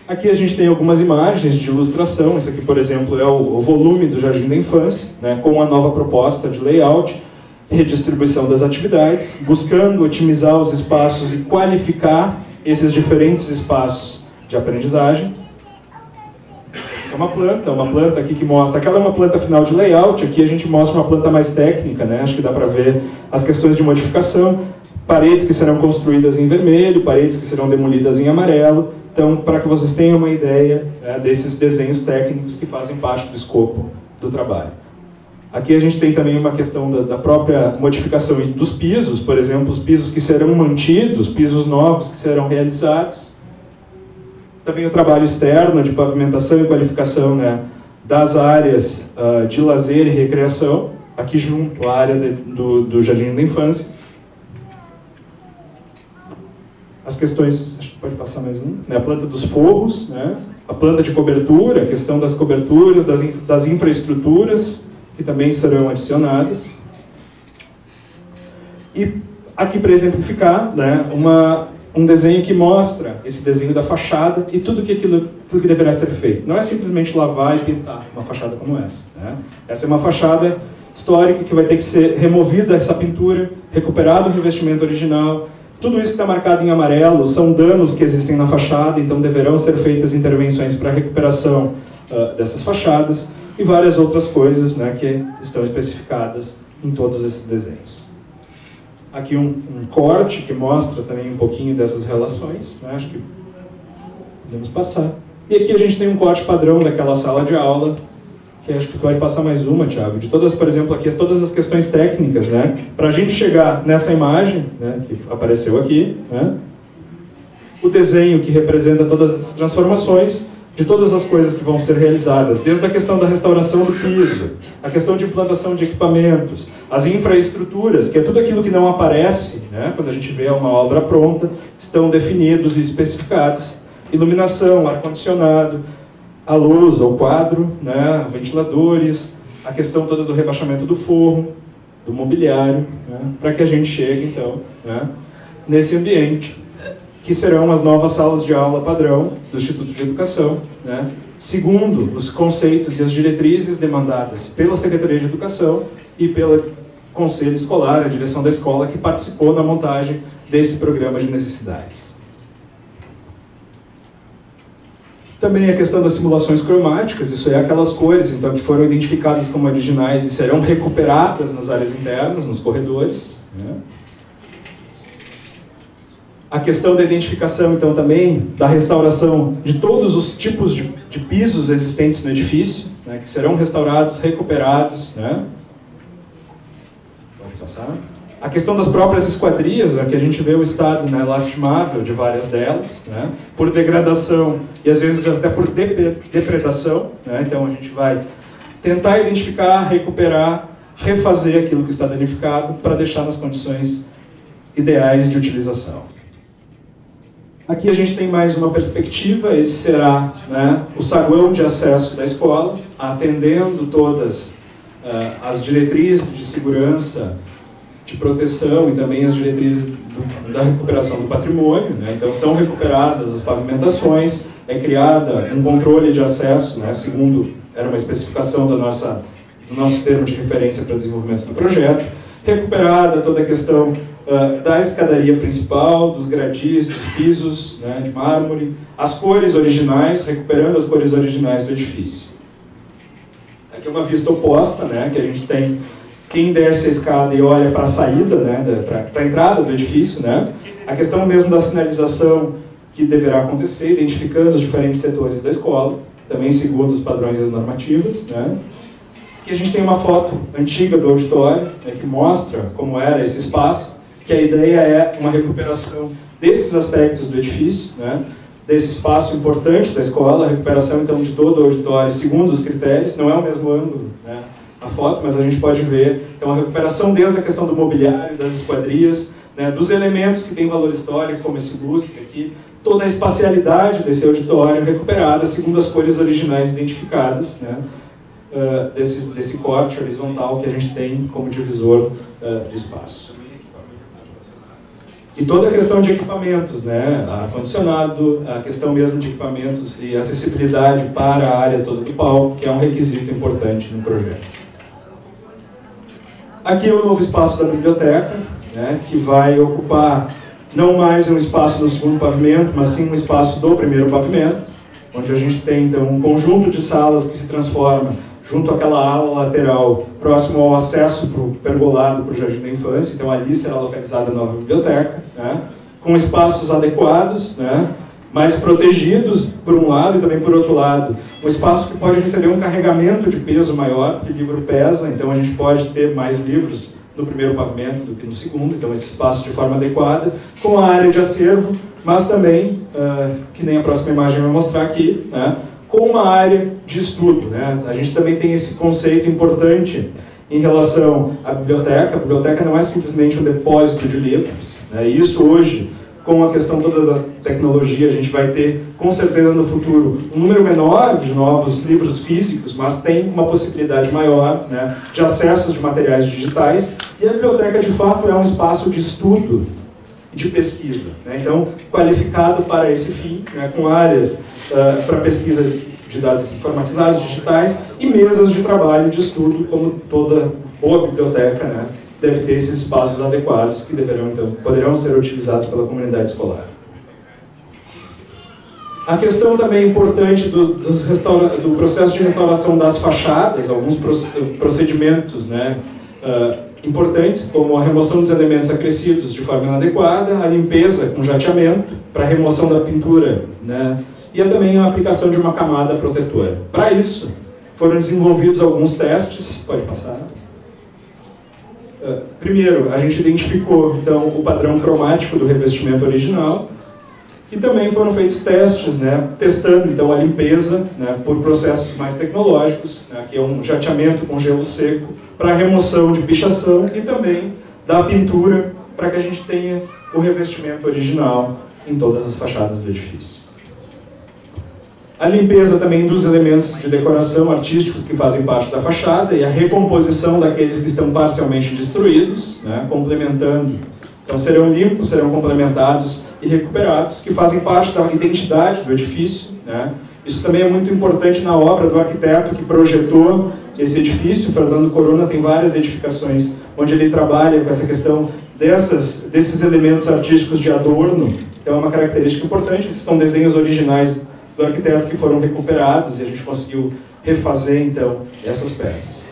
Aqui a gente tem algumas imagens de ilustração. Esse aqui, por exemplo, é o volume do Jardim da Infância, né, com a nova proposta de layout, redistribuição das atividades, buscando otimizar os espaços e qualificar esses diferentes espaços de aprendizagem. É uma planta aqui que mostra, aquela é uma planta final de layout, aqui a gente mostra uma planta mais técnica, né? Acho que dá para ver as questões de modificação, paredes que serão construídas em vermelho, paredes que serão demolidas em amarelo. Então, para que vocês tenham uma ideia, né, desses desenhos técnicos que fazem parte do escopo do trabalho. Aqui a gente tem também uma questão da própria modificação dos pisos, por exemplo, os pisos que serão mantidos, pisos novos que serão realizados. Também o trabalho externo de pavimentação e qualificação, né, das áreas de lazer e recreação, aqui junto à área do Jardim da Infância. As questões, acho que pode passar mais um, né, a planta dos forros, né, a planta de cobertura, a questão das coberturas, das infraestruturas, que também serão adicionadas. E aqui para exemplificar, né, um desenho que mostra esse desenho da fachada e tudo que deverá ser feito. Não é simplesmente lavar e pintar uma fachada como essa, né? Essa é uma fachada histórica que vai ter que ser removida essa pintura, recuperado o revestimento original. Tudo isso que está marcado em amarelo são danos que existem na fachada, então deverão ser feitas intervenções para a recuperação dessas fachadas e várias outras coisas, né, que estão especificadas em todos esses desenhos. Aqui um corte que mostra também um pouquinho dessas relações, né, acho que podemos passar. E aqui a gente tem um corte padrão daquela sala de aula, que acho que pode passar mais uma, Thiago, de todas, por exemplo, aqui todas as questões técnicas, né? Para a gente chegar nessa imagem, né, que apareceu aqui, né, o desenho que representa todas as transformações de todas as coisas que vão ser realizadas, desde a questão da restauração do piso, a questão de implantação de equipamentos, as infraestruturas, que é tudo aquilo que não aparece, né, quando a gente vê uma obra pronta, estão definidos e especificados. Iluminação, ar-condicionado, a luz, o quadro, né, os ventiladores, a questão toda do rebaixamento do forro, do mobiliário, né, para que a gente chegue, então, né, nesse ambiente, que serão as novas salas de aula padrão do Instituto de Educação, né, segundo os conceitos e as diretrizes demandadas pela Secretaria de Educação e pelo Conselho Escolar, a direção da escola, que participou na montagem desse programa de necessidades. Também a questão das simulações cromáticas, isso é aquelas cores então, que foram identificadas como originais e serão recuperadas nas áreas internas, nos corredores, né? A questão da identificação, então, também da restauração de todos os tipos de pisos existentes no edifício, né, que serão restaurados, recuperados, né? Pode passar. A questão das próprias esquadrias, aqui a gente vê o estado, né, lastimável de várias delas, né, por degradação e às vezes até por depredação, né, então a gente vai tentar identificar, recuperar, refazer aquilo que está danificado para deixar nas condições ideais de utilização. Aqui a gente tem mais uma perspectiva, esse será, né, o saguão de acesso da escola, atendendo todas as diretrizes de segurança, de proteção e também as diretrizes da recuperação do patrimônio, né? Então são recuperadas as pavimentações, é criada um controle de acesso, né, segundo era uma especificação do nosso termo de referência para desenvolvimento do projeto, recuperada toda a questão da escadaria principal, dos gradis, dos pisos, né, de mármore, as cores originais, recuperando as cores originais do edifício. Aqui é uma vista oposta, né, que a gente tem quem desce a escada e olha para a saída, né, para a entrada do edifício, né, a questão mesmo da sinalização que deverá acontecer, identificando os diferentes setores da escola, também segundo os padrões e as normativas, né. Aqui a gente tem uma foto antiga do auditório, né, que mostra como era esse espaço, que a ideia é uma recuperação desses aspectos do edifício, né, desse espaço importante da escola, a recuperação então de todo o auditório segundo os critérios, não é o mesmo ângulo, né, a foto, mas a gente pode ver então a recuperação desde a questão do mobiliário, das esquadrias, né, dos elementos que têm valor histórico, como esse lustre aqui, toda a espacialidade desse auditório recuperada segundo as cores originais identificadas, né, desse corte horizontal que a gente tem como divisor de espaço. E toda a questão de equipamentos, né? Ar-condicionado, a questão mesmo de equipamentos e acessibilidade para a área toda do palco, que é um requisito importante no projeto. Aqui é o novo espaço da biblioteca, né? Que vai ocupar não mais um espaço do segundo pavimento, mas sim um espaço do primeiro pavimento, onde a gente tem então um conjunto de salas que se transforma junto àquela ala lateral, próximo ao acesso para o pergolado, para o Jardim da Infância. Então ali será localizada a nova biblioteca, né? Com espaços adequados, né? Mais protegidos por um lado e também por outro lado. Um espaço que pode receber um carregamento de peso maior, porque o livro pesa, então a gente pode ter mais livros no primeiro pavimento do que no segundo, então esse espaço de forma adequada, com a área de acervo, mas também, que nem a próxima imagem vai mostrar aqui, né? Com uma área de estudo, né? A gente também tem esse conceito importante em relação à biblioteca. A biblioteca não é simplesmente um depósito de livros, né? E isso hoje, com a questão toda da tecnologia, a gente vai ter, com certeza no futuro, um número menor de novos livros físicos, mas tem uma possibilidade maior, né, de acessos de materiais digitais. E a biblioteca, de fato, é um espaço de estudo e de pesquisa, né? Então, qualificado para esse fim, né, com áreas para pesquisa de dados informatizados, digitais, e mesas de trabalho de estudo, como toda boa biblioteca, né, deve ter esses espaços adequados que deverão, então, poderão ser utilizados pela comunidade escolar. A questão também importante do processo de restauração das fachadas, alguns procedimentos, né, importantes, como a remoção dos elementos acrescidos de forma inadequada, a limpeza com jateamento para a remoção da pintura, né, e também a aplicação de uma camada protetora. Para isso, foram desenvolvidos alguns testes. Pode passar. Primeiro, a gente identificou então o padrão cromático do revestimento original e também foram feitos testes, né, testando então a limpeza, né, por processos mais tecnológicos, né, que é um jateamento com gelo seco para remoção de pichação e também da pintura para que a gente tenha o revestimento original em todas as fachadas do edifício. A limpeza também dos elementos de decoração artísticos que fazem parte da fachada e a recomposição daqueles que estão parcialmente destruídos, né, complementando. Então serão limpos, serão complementados e recuperados, que fazem parte da identidade do edifício, né. Isso também é muito importante na obra do arquiteto que projetou esse edifício. Fernando Corona tem várias edificações onde ele trabalha com essa questão desses elementos artísticos de adorno. Então é uma característica importante. Esses são desenhos originais do arquiteto que foram recuperados e a gente conseguiu refazer, então, essas peças.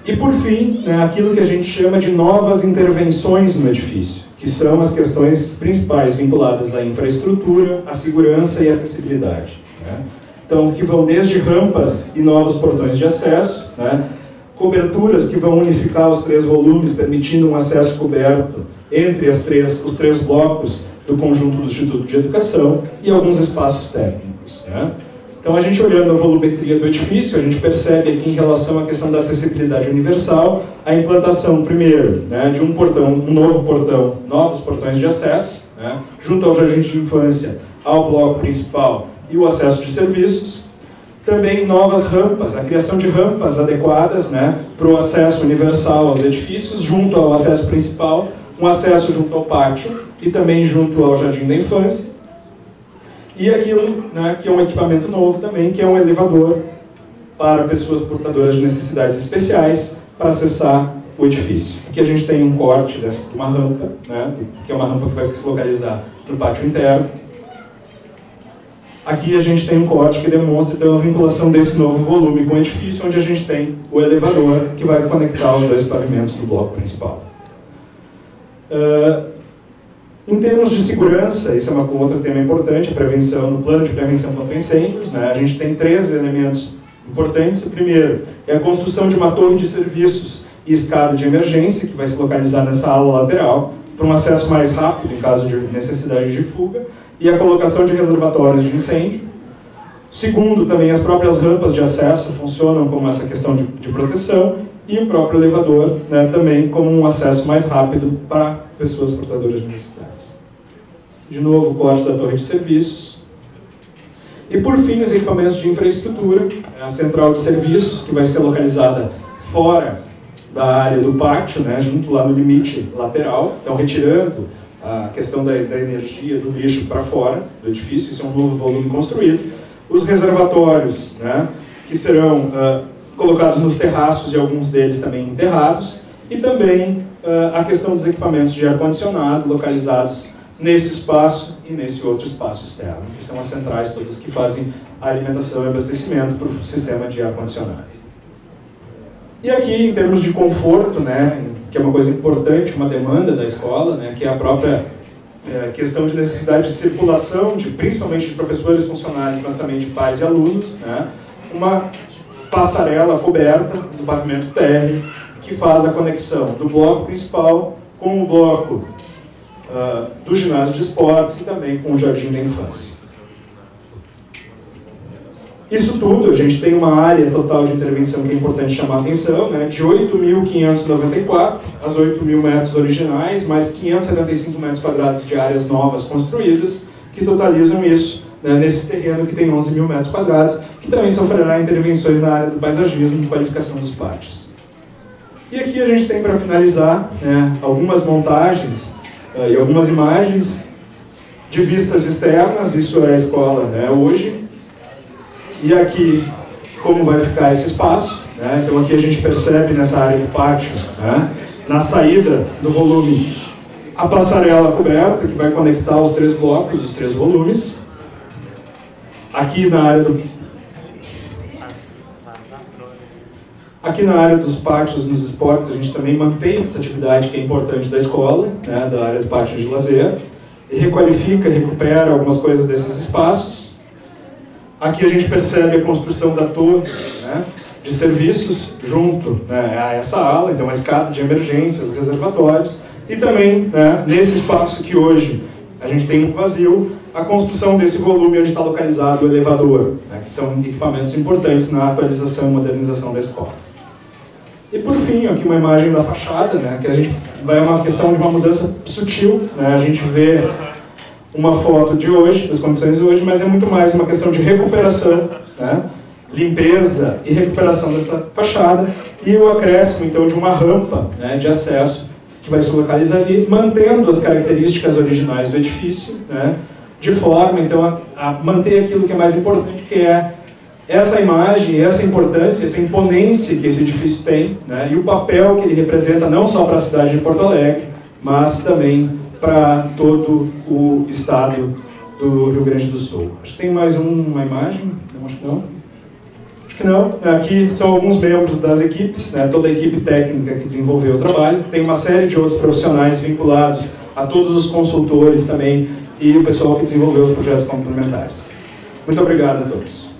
E, por fim, né, aquilo que a gente chama de novas intervenções no edifício, que são as questões principais vinculadas à infraestrutura, à segurança e à acessibilidade, né? Então, que vão desde rampas e novos portões de acesso, né, coberturas que vão unificar os 3 volumes, permitindo um acesso coberto entre os três blocos do conjunto do Instituto de Educação e alguns espaços técnicos, né? Então, a gente olhando a volumetria do edifício, a gente percebe aqui em relação à questão da acessibilidade universal, a implantação, primeiro, né, de um novo portão, novos portões de acesso, né, junto ao Jardim de Infância, ao bloco principal e o acesso de serviços. Também novas rampas, a criação de rampas adequadas, né, para o acesso universal aos edifícios, junto ao acesso principal, um acesso junto ao pátio e também junto ao Jardim da Infância. E aquilo, né, que é um equipamento novo também, que é um elevador para pessoas portadoras de necessidades especiais para acessar o edifício. Aqui a gente tem um corte de uma rampa, né, que é uma rampa que vai se localizar no pátio interno. Aqui a gente tem um corte que demonstra então, a vinculação desse novo volume com o edifício, onde a gente tem o elevador que vai conectar os 2 pavimentos do bloco principal. Em termos de segurança, esse é um outro tema importante, a prevenção, no plano de prevenção contra incêndios, né, a gente tem 3 elementos importantes. O primeiro é a construção de uma torre de serviços e escada de emergência, que vai se localizar nessa ala lateral, para um acesso mais rápido em caso de necessidade de fuga, e a colocação de reservatórios de incêndio. Segundo, também as próprias rampas de acesso funcionam como essa questão de proteção, e o próprio elevador, né, também como um acesso mais rápido para pessoas portadoras de necessidades. De novo, o corte da torre de serviços. E, por fim, os equipamentos de infraestrutura, a central de serviços, que vai ser localizada fora da área do pátio, né, junto lá no limite lateral, então retirando a questão da energia do lixo para fora do edifício. Isso é um novo volume construído. Os reservatórios, né, que serão colocados nos terraços e alguns deles também enterrados, e também a questão dos equipamentos de ar-condicionado localizados nesse espaço e nesse outro espaço externo, que são as centrais todas que fazem a alimentação e abastecimento para o sistema de ar-condicionado. E aqui, em termos de conforto, né, que é uma coisa importante, uma demanda da escola, né, que é a própria questão de necessidade de circulação, principalmente de professores, funcionários, mas também de pais e alunos, né, uma passarela coberta do pavimento térreo que faz a conexão do bloco principal com o bloco do ginásio de esportes e também com o jardim da infância. Isso tudo, a gente tem uma área total de intervenção que é importante chamar a atenção, né, de 8.594, as 8.000 metros originais, mais 575 metros quadrados de áreas novas construídas, que totalizam isso, né, nesse terreno que tem 11.000 metros quadrados, que também sofrerá intervenções na área do paisagismo e qualificação dos pátios. E aqui a gente tem, para finalizar, né, algumas montagens e algumas imagens de vistas externas. Isso é a escola, né, hoje. E aqui, como vai ficar esse espaço, né? Então aqui a gente percebe nessa área do pátio, né, na saída do volume, a passarela coberta, que vai conectar os 3 blocos, os 3 volumes. Aqui na área dos pátios, nos esportes, a gente também mantém essa atividade que é importante da escola, né, da área do pátio de lazer, e requalifica, recupera algumas coisas desses espaços. Aqui a gente percebe a construção da torre, né, de serviços junto, né, a essa ala, então a escada de emergências, reservatórios, e também, né, nesse espaço que hoje a gente tem um vazio, a construção desse volume onde está localizado o elevador, né, que são equipamentos importantes na atualização e modernização da escola. E por fim, aqui uma imagem da fachada, né, que a gente vai uma questão de uma mudança sutil, né, a gente vê uma foto de hoje, das condições de hoje, mas é muito mais uma questão de recuperação, né, limpeza e recuperação dessa fachada, e o acréscimo, então, de uma rampa, né, de acesso que vai se localizar ali, mantendo as características originais do edifício, né, de forma, então, a manter aquilo que é mais importante, que é essa imagem, essa importância, essa imponência que esse edifício tem, né, e o papel que ele representa não só para a cidade de Porto Alegre, mas também para todo o estado do Rio Grande do Sul. Acho que tem mais uma imagem, não, acho que não. Acho que não. Aqui são alguns membros das equipes, né, toda a equipe técnica que desenvolveu o trabalho. Tem uma série de outros profissionais vinculados a todos os consultores também e o pessoal que desenvolveu os projetos complementares. Muito obrigado a todos.